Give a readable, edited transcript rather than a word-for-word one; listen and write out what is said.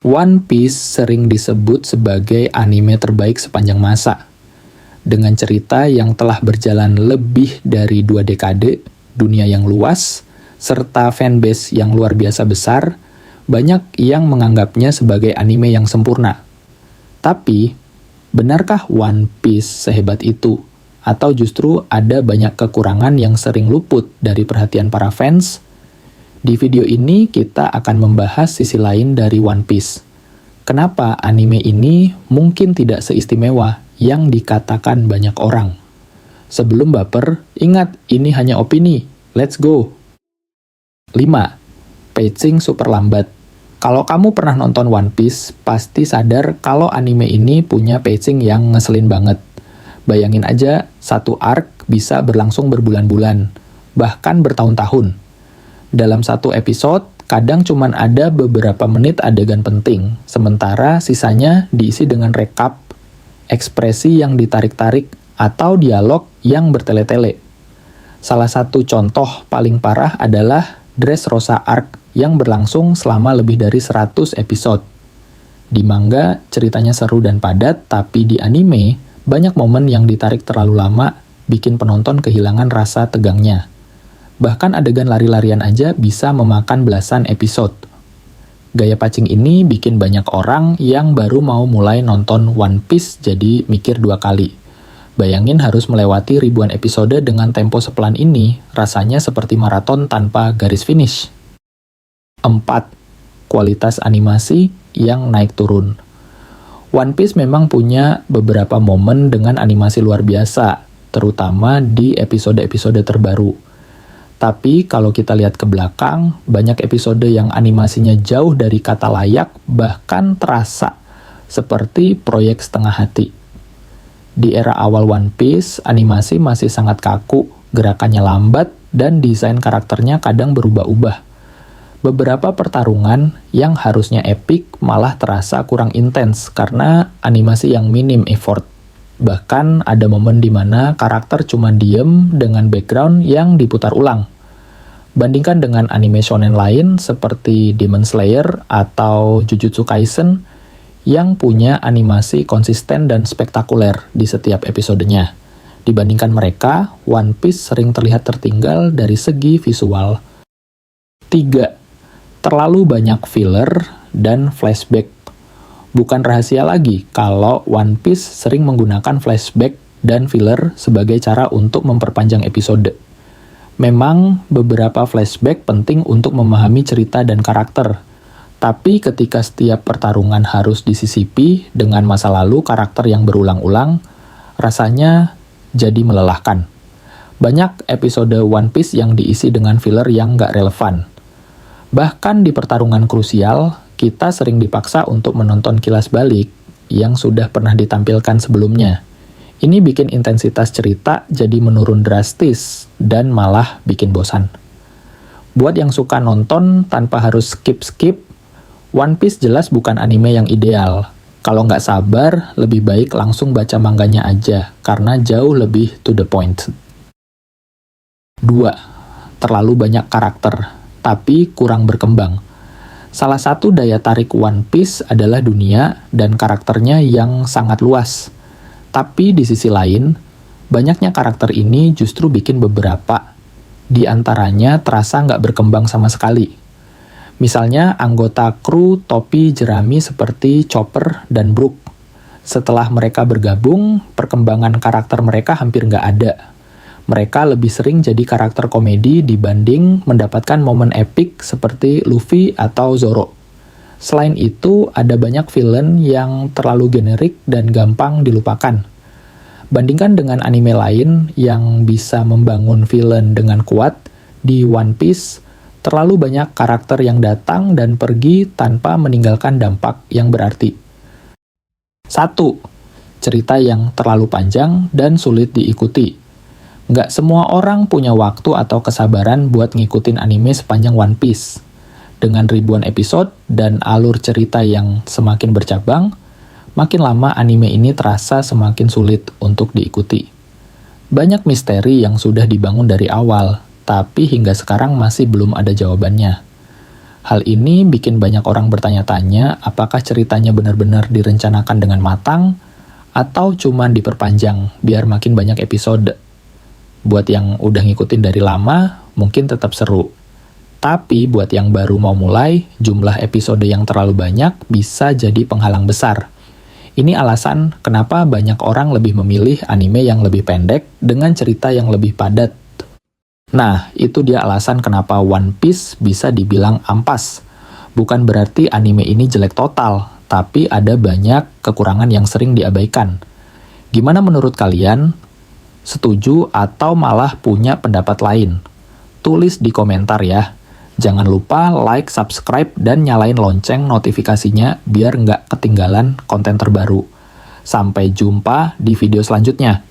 One Piece sering disebut sebagai anime terbaik sepanjang masa. Dengan cerita yang telah berjalan lebih dari 2 dekade, dunia yang luas, serta fanbase yang luar biasa besar, banyak yang menganggapnya sebagai anime yang sempurna. Tapi, benarkah One Piece sehebat itu? Atau justru ada banyak kekurangan yang sering luput dari perhatian para fans? Di video ini kita akan membahas sisi lain dari One Piece. Kenapa anime ini mungkin tidak seistimewa yang dikatakan banyak orang? Sebelum baper, ingat ini hanya opini. Let's go! 5. Pacing super lambat. Kalau kamu pernah nonton One Piece, pasti sadar kalau anime ini punya pacing yang ngeselin banget. Bayangin aja, satu arc bisa berlangsung berbulan-bulan, bahkan bertahun-tahun. Dalam satu episode, kadang cuman ada beberapa menit adegan penting, sementara sisanya diisi dengan rekap, ekspresi yang ditarik-tarik, atau dialog yang bertele-tele. Salah satu contoh paling parah adalah Dressrosa Arc yang berlangsung selama lebih dari 100 episode. Di manga, ceritanya seru dan padat, tapi di anime, banyak momen yang ditarik terlalu lama, bikin penonton kehilangan rasa tegangnya. Bahkan adegan lari-larian aja bisa memakan belasan episode. Gaya pacing ini bikin banyak orang yang baru mau mulai nonton One Piece jadi mikir 2 kali. Bayangin harus melewati ribuan episode dengan tempo sepelan ini, rasanya seperti maraton tanpa garis finish. 4. Kualitas animasi yang naik turun. One Piece memang punya beberapa momen dengan animasi luar biasa, terutama di episode-episode terbaru. Tapi kalau kita lihat ke belakang, banyak episode yang animasinya jauh dari kata layak, bahkan terasa seperti proyek setengah hati. Di era awal One Piece, animasi masih sangat kaku, gerakannya lambat, dan desain karakternya kadang berubah-ubah. Beberapa pertarungan yang harusnya epic malah terasa kurang intens karena animasi yang minim effort. Bahkan ada momen di mana karakter cuma diem dengan background yang diputar ulang. Bandingkan dengan anime shonen lain seperti Demon Slayer atau Jujutsu Kaisen yang punya animasi konsisten dan spektakuler di setiap episodenya. Dibandingkan mereka, One Piece sering terlihat tertinggal dari segi visual. 3. Terlalu banyak filler dan flashback. Bukan rahasia lagi kalau One Piece sering menggunakan flashback dan filler sebagai cara untuk memperpanjang episode. Memang beberapa flashback penting untuk memahami cerita dan karakter, tapi ketika setiap pertarungan harus disisipi dengan masa lalu karakter yang berulang-ulang, rasanya jadi melelahkan. Banyak episode One Piece yang diisi dengan filler yang nggak relevan. Bahkan di pertarungan krusial, kita sering dipaksa untuk menonton kilas balik yang sudah pernah ditampilkan sebelumnya. Ini bikin intensitas cerita jadi menurun drastis dan malah bikin bosan. Buat yang suka nonton tanpa harus skip-skip, One Piece jelas bukan anime yang ideal. Kalau nggak sabar, lebih baik langsung baca manganya aja, karena jauh lebih to the point. 2. Terlalu banyak karakter, tapi kurang berkembang. Salah satu daya tarik One Piece adalah dunia dan karakternya yang sangat luas. Tapi di sisi lain, banyaknya karakter ini justru bikin beberapa di antaranya terasa nggak berkembang sama sekali. Misalnya anggota kru topi jerami seperti Chopper dan Brook. Setelah mereka bergabung, perkembangan karakter mereka hampir nggak ada. Mereka lebih sering jadi karakter komedi dibanding mendapatkan momen epik seperti Luffy atau Zoro. Selain itu, ada banyak villain yang terlalu generik dan gampang dilupakan. Bandingkan dengan anime lain yang bisa membangun villain dengan kuat, di One Piece, terlalu banyak karakter yang datang dan pergi tanpa meninggalkan dampak yang berarti. 1. Cerita yang terlalu panjang dan sulit diikuti. Nggak semua orang punya waktu atau kesabaran buat ngikutin anime sepanjang One Piece. Dengan ribuan episode dan alur cerita yang semakin bercabang, makin lama anime ini terasa semakin sulit untuk diikuti. Banyak misteri yang sudah dibangun dari awal, tapi hingga sekarang masih belum ada jawabannya. Hal ini bikin banyak orang bertanya-tanya apakah ceritanya benar-benar direncanakan dengan matang atau cuman diperpanjang biar makin banyak episode. Buat yang udah ngikutin dari lama, mungkin tetap seru. Tapi buat yang baru mau mulai, jumlah episode yang terlalu banyak bisa jadi penghalang besar. Ini alasan kenapa banyak orang lebih memilih anime yang lebih pendek dengan cerita yang lebih padat. Nah, itu dia alasan kenapa One Piece bisa dibilang ampas. Bukan berarti anime ini jelek total, tapi ada banyak kekurangan yang sering diabaikan. Gimana menurut kalian? Setuju atau malah punya pendapat lain? Tulis di komentar ya. Jangan lupa like, subscribe, dan nyalain lonceng notifikasinya biar nggak ketinggalan konten terbaru. Sampai jumpa di video selanjutnya.